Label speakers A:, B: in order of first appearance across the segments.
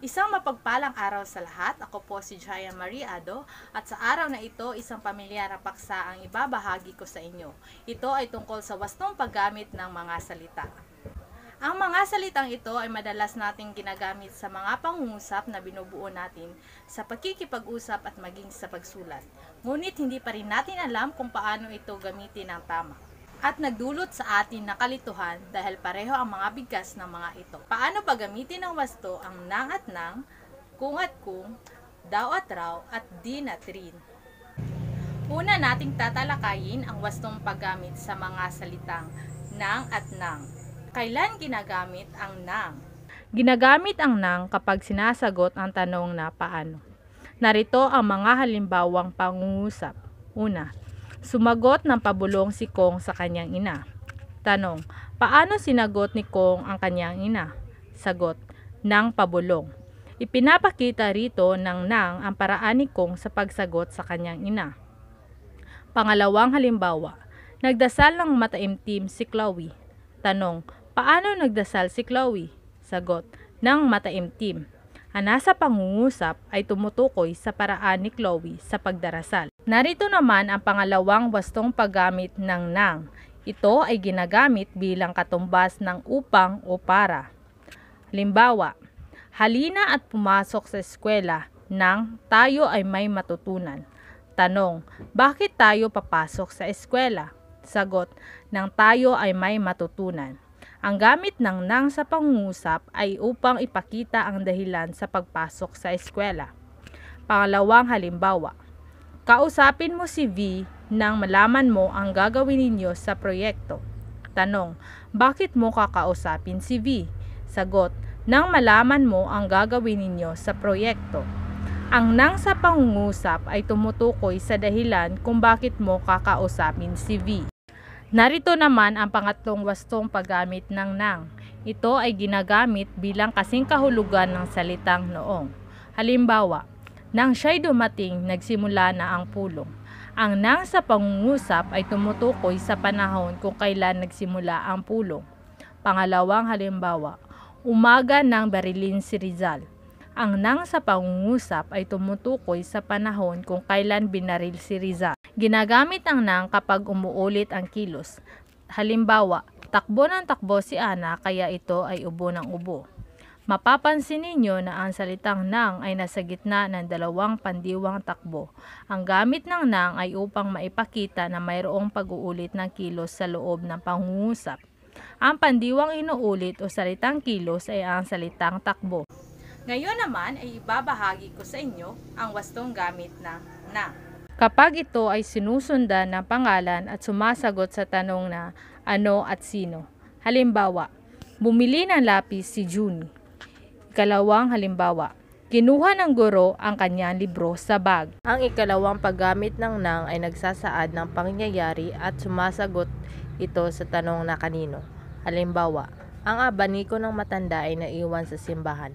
A: Isang mapagpalang araw sa lahat. Ako po si Jaya Marie Ado at sa araw na ito, isang pamilyar na paksa ang ibabahagi ko sa inyo. Ito ay tungkol sa wastong paggamit ng mga salita. Ang mga salitang ito ay madalas nating ginagamit sa mga pangungusap na binubuo natin sa pagkikipag-usap at maging sa pagsulat. Ngunit hindi pa rin natin alam kung paano ito gamitin ng tama. At nagdulot sa atin na kalituhan dahil pareho ang mga bigkas ng mga ito. Paano ba gamitin ng wasto ang nang at nang, kung at kung, daw at raw, at din at rin? Una nating tatalakayin ang wastong paggamit sa mga salitang nang at nang. Kailan ginagamit ang nang? Ginagamit ang nang kapag sinasagot ang tanong na paano. Narito ang mga halimbawang pangungusap. Una, sumagot ng pabulong si Kong sa kanyang ina. Tanong, paano sinagot ni Kong ang kanyang ina? Sagot, nang pabulong. Ipinapakita rito ng nang ang paraan ni Kong sa pagsagot sa kanyang ina. Pangalawang halimbawa, nagdasal ng mataimtim si Chloe. Tanong, paano nagdasal si Chloe? Sagot, nang mataimtim. Ang nasa pangungusap ay tumutukoy sa paraan ni Chloe sa pagdarasal. Narito naman ang pangalawang wastong paggamit ng nang. Ito ay ginagamit bilang katumbas ng upang o para. Halimbawa, halina at pumasok sa eskwela nang tayo ay may matutunan. Tanong, bakit tayo papasok sa eskwela? Sagot, nang tayo ay may matutunan. Ang gamit ng nang sa pangungusap ay upang ipakita ang dahilan sa pagpasok sa eskwela. Pangalawang halimbawa, kausapin mo si V nang malaman mo ang gagawin ninyo sa proyekto. Tanong, bakit mo kakausapin si V? Sagot, nang malaman mo ang gagawin ninyo sa proyekto. Ang nang sa pangungusap ay tumutukoy sa dahilan kung bakit mo kakausapin si V. Narito naman ang pangatlong wastong paggamit ng nang. Ito ay ginagamit bilang kasing kahulugan ng salitang noong. Halimbawa, nang siya'y dumating, nagsimula na ang pulong. Ang nang sa pangungusap ay tumutukoy sa panahon kung kailan nagsimula ang pulong. Pangalawang halimbawa, umaga nang barilin si Rizal. Ang nang sa pangungusap ay tumutukoy sa panahon kung kailan binaril si Rizal. Ginagamit ang nang kapag umuulit ang kilos. Halimbawa, takbo ng takbo si Ana kaya ito ay ubo ng ubo. Mapapansin ninyo na ang salitang nang ay nasa gitna ng dalawang pandiwang takbo. Ang gamit ng nang ay upang maipakita na mayroong pag-uulit ng kilos sa loob ng pangungusap. Ang pandiwang inuulit o salitang kilos ay ang salitang takbo. Ngayon naman ay ibabahagi ko sa inyo ang wastong gamit ng nang. Kapag ito ay sinusundan ng pangalan at sumasagot sa tanong na ano at sino. Halimbawa, bumili ng lapis si June. Ikalawang halimbawa, kinuha ng guro ang kanyang libro sa bag. Ang ikalawang paggamit ng nang ay nagsasaad ng pangyayari at sumasagot ito sa tanong na kanino. Halimbawa, ang abaniko ng matanda ay naiwan sa simbahan.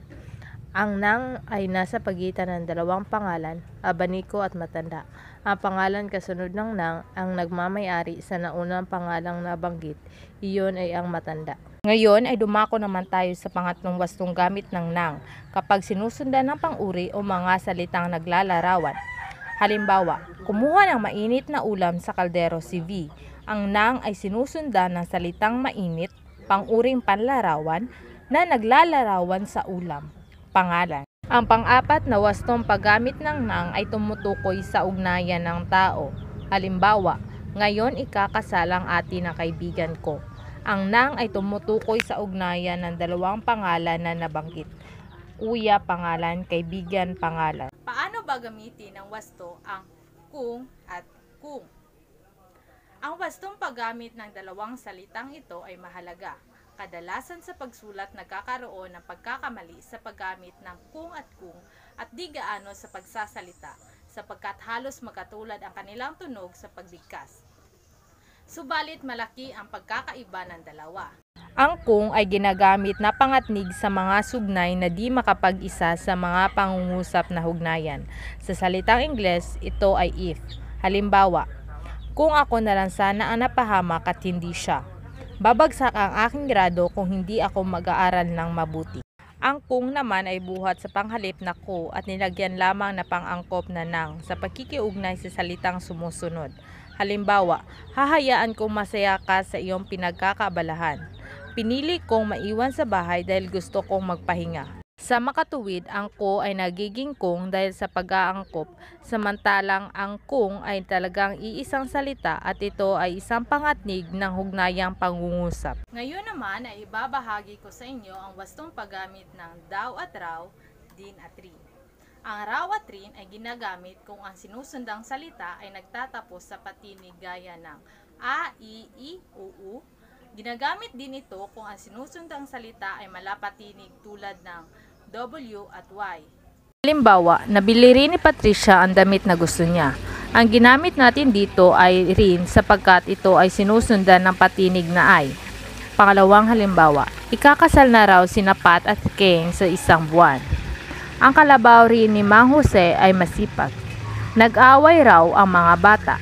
A: Ang nang ay nasa pagitan ng dalawang pangalan, abaniko at matanda. Ang pangalan kasunod ng nang ang nagmamay-ari sa naunang pangalang nabanggit, iyon ay ang matanda. Ngayon ay dumako naman tayo sa pangatlong wastong gamit ng nang kapag sinusundan ng pang-uri o mga salitang naglalarawan. Halimbawa, kumuha ng mainit na ulam sa kaldero si V. Ang nang ay sinusundan ng salitang mainit, pang-uring panlarawan na naglalarawan sa ulam. Pangalan. Ang pang-apat na wastong paggamit ng nang ay tumutukoy sa ugnayan ng tao. Halimbawa, ngayon ikakasal ang ate ng kaibigan ko. Ang nang ay tumutukoy sa ugnayan ng dalawang pangalan na nabanggit. Kuya pangalan, kaibigan pangalan. Paano ba gamitin ng wasto ang kung at kung? Ang wastong paggamit ng dalawang salitang ito ay mahalaga. Kadalasan sa pagsulat nagkakaroon ng pagkakamali sa paggamit ng kung at di gaano sa pagsasalita sapagkat halos magkatulad ang kanilang tunog sa pagbigkas. Subalit malaki ang pagkakaiba ng dalawa. Ang kung ay ginagamit na pangatnig sa mga sugnay na di makapag-isa sa mga pangungusap na hugnayan. Sa salitang Ingles, ito ay if. Halimbawa, kung ako na lang sana ang napahamak at hindi siya. Babagsak ang aking grado kung hindi ako mag-aaral ng mabuti. Ang kung naman ay buhat sa panghalip na ko at nilagyan lamang na pang-angkop na nang sa pagkikiugnay sa salitang sumusunod. Halimbawa, hahayaan kong masaya ka sa iyong pinagkakaabalahan. Pinili kong maiwan sa bahay dahil gusto kong magpahinga. Sa makatuwid, ang ko ay nagiging kung dahil sa pag-aangkop, samantalang ang kung ay talagang iisang salita at ito ay isang pangatnig ng hugnayang pangungusap. Ngayon naman ay ibabahagi ko sa inyo ang wastong paggamit ng daw at raw, din at rin. Ang raw at rin ay ginagamit kung ang sinusundang salita ay nagtatapos sa patinig gaya ng a, i, u. Ginagamit din ito kung ang sinusundang salita ay malapatinig tulad ng W at Y. Halimbawa, nabili rin ni Patricia ang damit na gusto niya. Ang ginamit natin dito ay rin sapagkat ito ay sinusundan ng patinig na I. Pangalawang halimbawa, ikakasal na raw sina Pat at Keng sa isang buwan. Ang kalabaw rin ni Mang Jose ay masipag. Nag-away raw ang mga bata.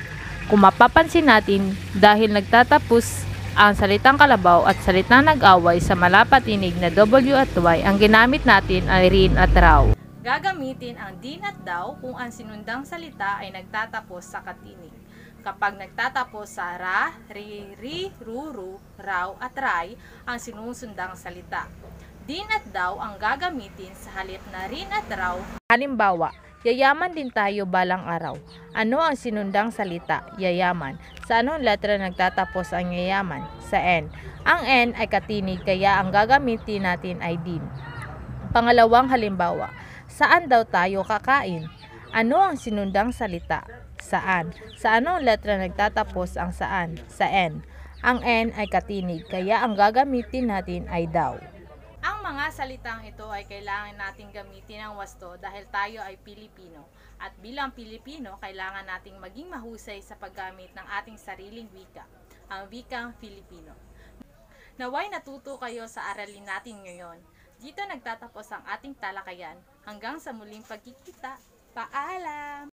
A: Kung mapapansin natin, dahil nagtatapos ang salitang kalabaw at salitang nag-away sa malapatinig na W at Y, ang ginamit natin ay rin at raw. Gagamitin ang din at daw kung ang sinundang salita ay nagtatapos sa katinig. Kapag nagtatapos sa ra, ri, ru, raw at ray ang sinusundang salita. Din at daw ang gagamitin sa halip na rin at raw. Halimbawa, yayaman din tayo balang araw. Ano ang sinundang salita? Yayaman. Sa anong letra nagtatapos ang yayaman? Sa N. Ang N ay katinig kaya ang gagamitin natin ay din. Pangalawang halimbawa, saan daw tayo kakain? Ano ang sinundang salita? Saan. Sa anong letra nagtatapos ang saan? Sa N. Ang N ay katinig kaya ang gagamitin natin ay daw. Ang mga salitang ito ay kailangan nating gamitin ng wasto dahil tayo ay Pilipino. At bilang Pilipino, kailangan nating maging mahusay sa paggamit ng ating sariling wika, ang wikang Filipino. Naway natuto kayo sa aralin natin ngayon. Dito nagtatapos ang ating talakayan. Hanggang sa muling pagkikita. Paalam!